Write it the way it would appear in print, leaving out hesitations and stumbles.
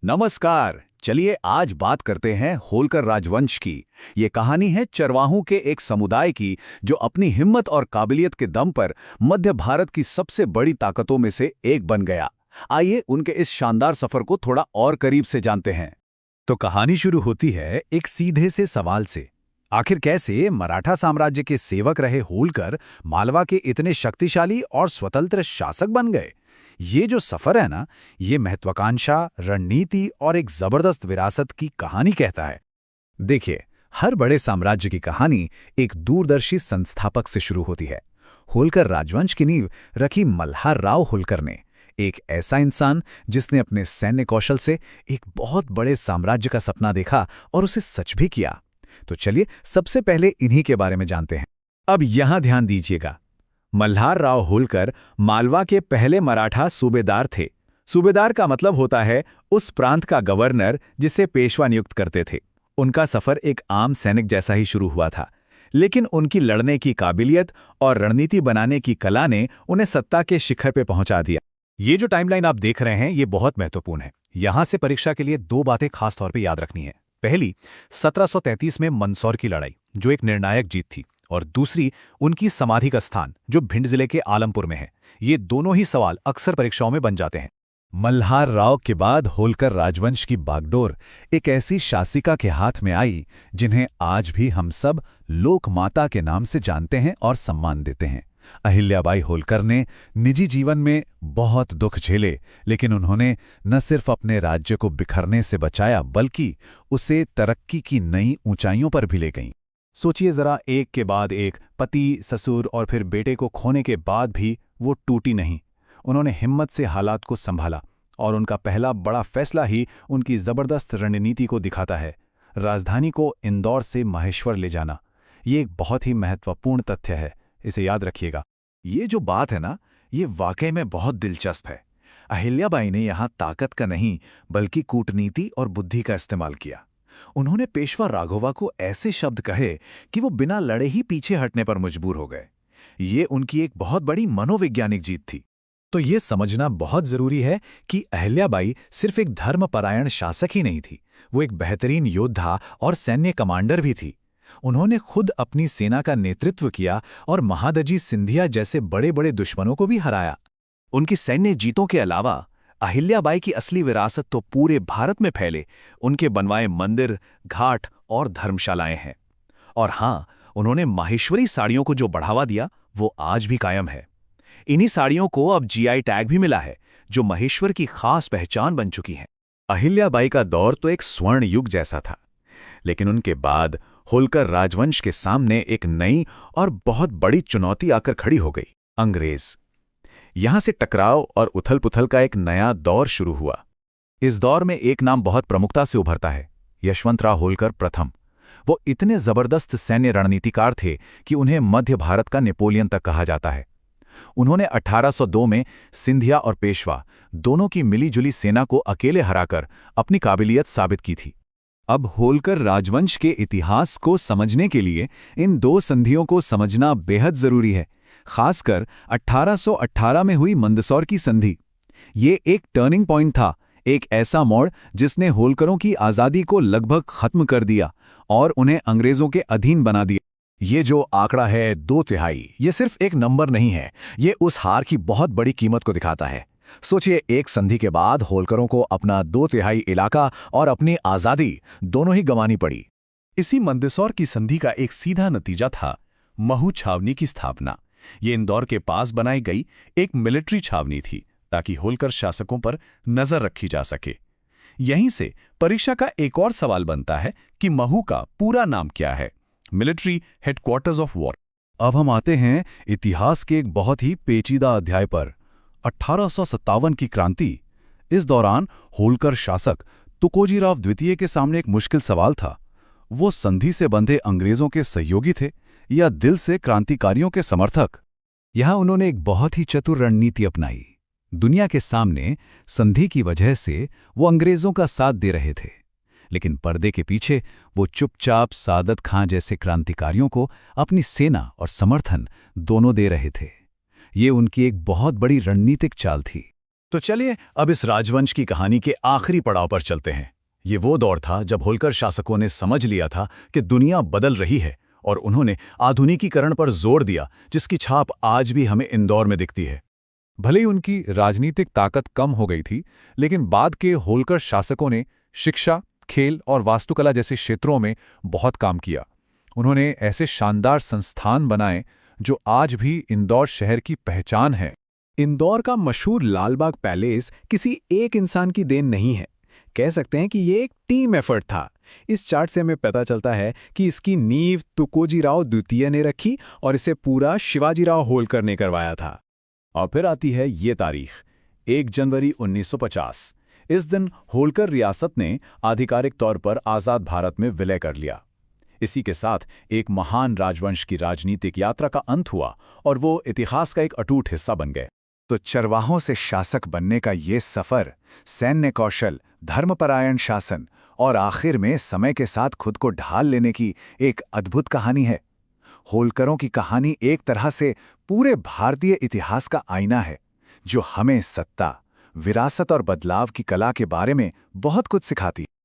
नमस्कार। चलिए आज बात करते हैं होलकर राजवंश की। ये कहानी है चरवाहों के एक समुदाय की जो अपनी हिम्मत और काबिलियत के दम पर मध्य भारत की सबसे बड़ी ताकतों में से एक बन गया। आइए उनके इस शानदार सफर को थोड़ा और करीब से जानते हैं। तो कहानी शुरू होती है एक सीधे से सवाल से। आखिर कैसे मराठा साम्राज्य के सेवक रहे होलकर मालवा के इतने शक्तिशाली और स्वतंत्र शासक बन गए? ये जो सफर है ना, ये महत्वाकांक्षा, रणनीति और एक जबरदस्त विरासत की कहानी कहता है। देखिए, हर बड़े साम्राज्य की कहानी एक दूरदर्शी संस्थापक से शुरू होती है। होलकर राजवंश की नींव रखी मल्हार राव होलकर ने, एक ऐसा इंसान जिसने अपने सैन्य कौशल से एक बहुत बड़े साम्राज्य का सपना देखा और उसे सच भी किया। तो चलिए सबसे पहले इन्हीं के बारे में जानते हैं। अब यहां ध्यान दीजिएगा, मल्हार राव होलकर मालवा के पहले मराठा सूबेदार थे। सूबेदार का मतलब होता है उस प्रांत का गवर्नर जिसे पेशवा नियुक्त करते थे। उनका सफर एक आम सैनिक जैसा ही शुरू हुआ था, लेकिन उनकी लड़ने की काबिलियत और रणनीति बनाने की कला ने उन्हें सत्ता के शिखर पे पहुंचा दिया। ये जो टाइमलाइन आप देख रहे हैं, ये बहुत महत्वपूर्ण है। यहां से परीक्षा के लिए दो बातें खास तौर पे याद रखनी है। पहली, 1733 में मंदसौर की लड़ाई, जो एक निर्णायक जीत थी, और दूसरी, उनकी समाधि का स्थान जो भिंड जिले के आलमपुर में है। ये दोनों ही सवाल अक्सर परीक्षाओं में बन जाते हैं। मल्हार राव के बाद होलकर राजवंश की बागडोर एक ऐसी शासिका के हाथ में आई जिन्हें आज भी हम सब लोक माता के नाम से जानते हैं और सम्मान देते हैं। अहिल्याबाई होलकर ने निजी जीवन में बहुत दुख झेले, लेकिन उन्होंने न सिर्फ अपने राज्य को बिखरने से बचाया, बल्कि उसे तरक्की की नई ऊंचाइयों पर भी ले गईं। सोचिए जरा, एक के बाद एक पति, ससुर और फिर बेटे को खोने के बाद भी वो टूटी नहीं। उन्होंने हिम्मत से हालात को संभाला, और उनका पहला बड़ा फैसला ही उनकी जबरदस्त रणनीति को दिखाता है। राजधानी को इंदौर से महेश्वर ले जाना, ये एक बहुत ही महत्वपूर्ण तथ्य है, इसे याद रखिएगा। ये जो बात है ना, ये वाकई में बहुत दिलचस्प है। अहिल्याबाई ने यहाँ ताकत का नहीं बल्कि कूटनीति और बुद्धि का इस्तेमाल किया। उन्होंने पेशवा राघोवा को ऐसे शब्द कहे कि वो बिना लड़े ही पीछे हटने पर मजबूर हो गए। ये उनकी एक बहुत बड़ी मनोवैज्ञानिक जीत थी। तो ये समझना बहुत जरूरी है कि अहिल्याबाई सिर्फ एक धर्मपरायण शासक ही नहीं थी, वो एक बेहतरीन योद्धा और सैन्य कमांडर भी थी। उन्होंने खुद अपनी सेना का नेतृत्व किया और महादजी सिंधिया जैसे बड़े बड़े दुश्मनों को भी हराया। उनकी सैन्य जीतों के अलावा अहिल्याबाई की असली विरासत तो पूरे भारत में फैले उनके बनवाए मंदिर, घाट और धर्मशालाएं हैं। और हां, उन्होंने माहेश्वरी साड़ियों को जो बढ़ावा दिया, वो आज भी कायम है। इन्हीं साड़ियों को अब जीआई टैग भी मिला है, जो महेश्वर की खास पहचान बन चुकी है। अहिल्याबाई का दौर तो एक स्वर्ण युग जैसा था, लेकिन उनके बाद होलकर राजवंश के सामने एक नई और बहुत बड़ी चुनौती आकर खड़ी हो गई, अंग्रेज। यहां से टकराव और उथल-पुथल का एक नया दौर शुरू हुआ। इस दौर में एक नाम बहुत प्रमुखता से उभरता है, यशवंतराव होलकर प्रथम। वो इतने जबरदस्त सैन्य रणनीतिकार थे कि उन्हें मध्य भारत का नेपोलियन तक कहा जाता है। उन्होंने 1802 में सिंधिया और पेशवा दोनों की मिलीजुली सेना को अकेले हराकर अपनी काबिलियत साबित की थी। अब होलकर राजवंश के इतिहास को समझने के लिए इन दो संधियों को समझना बेहद जरूरी है, खासकर 1818 में हुई मंदसौर की संधि। ये एक टर्निंग पॉइंट था, एक ऐसा मोड़ जिसने होलकरों की आज़ादी को लगभग खत्म कर दिया और उन्हें अंग्रेजों के अधीन बना दिया। ये जो आंकड़ा है 2/3, ये सिर्फ एक नंबर नहीं है, ये उस हार की बहुत बड़ी कीमत को दिखाता है। सोचिए, एक संधि के बाद होलकरों को अपना 2/3 इलाका और अपनी आज़ादी दोनों ही गंवानी पड़ी। इसी मंदसौर की संधि का एक सीधा नतीजा था महू छावनी की स्थापना। ये इंदौर के पास बनाई गई एक मिलिट्री छावनी थी, ताकि होलकर शासकों पर नजर रखी जा सके। यहीं से परीक्षा का एक और सवाल बनता है कि महू का पूरा नाम क्या है? Military headquarters of war. अब हम आते हैं इतिहास के एक बहुत ही पेचीदा अध्याय पर, 1857 की क्रांति। इस दौरान होलकर शासक तुकोजीराव द्वितीय के सामने एक मुश्किल सवाल था। वो संधि से बंधे अंग्रेजों के सहयोगी थे या दिल से क्रांतिकारियों के समर्थक? यहां उन्होंने एक बहुत ही चतुर रणनीति अपनाई। दुनिया के सामने संधि की वजह से वो अंग्रेजों का साथ दे रहे थे, लेकिन पर्दे के पीछे वो चुपचाप सादत खां जैसे क्रांतिकारियों को अपनी सेना और समर्थन दोनों दे रहे थे। ये उनकी एक बहुत बड़ी रणनीतिक चाल थी। तो चलिए अब इस राजवंश की कहानी के आखिरी पड़ाव पर चलते हैं। ये वो दौर था जब होलकर शासकों ने समझ लिया था कि दुनिया बदल रही है और उन्होंने आधुनिकीकरण पर जोर दिया, जिसकी छाप आज भी हमें इंदौर में दिखती है। भले ही उनकी राजनीतिक ताकत कम हो गई थी, लेकिन बाद के होलकर शासकों ने शिक्षा, खेल और वास्तुकला जैसे क्षेत्रों में बहुत काम किया। उन्होंने ऐसे शानदार संस्थान बनाए जो आज भी इंदौर शहर की पहचान है। इंदौर का मशहूर लालबाग पैलेस किसी एक इंसान की देन नहीं है। कह सकते हैं कि ये एक टीम एफर्ट था। इस चार्ट से हमें पता चलता है कि इसकी नींव तुकोजीराव द्वितीय ने रखी और इसे पूरा शिवाजीराव होलकर ने करवाया था। और फिर आती है ये तारीख, 1 जनवरी 1950। इस दिन होलकर रियासत ने आधिकारिक तौर पर आज़ाद भारत में विलय कर लिया। इसी के साथ एक महान राजवंश की राजनीतिक यात्रा का अंत हुआ और वो इतिहास का एक अटूट हिस्सा बन गए। तो चरवाहों से शासक बनने का ये सफर, सैन्य कौशल, धर्मपरायण शासन और आखिर में समय के साथ खुद को ढाल लेने की एक अद्भुत कहानी है। होलकरों की कहानी एक तरह से पूरे भारतीय इतिहास का आईना है, जो हमें सत्ता, विरासत और बदलाव की कला के बारे में बहुत कुछ सिखाती है।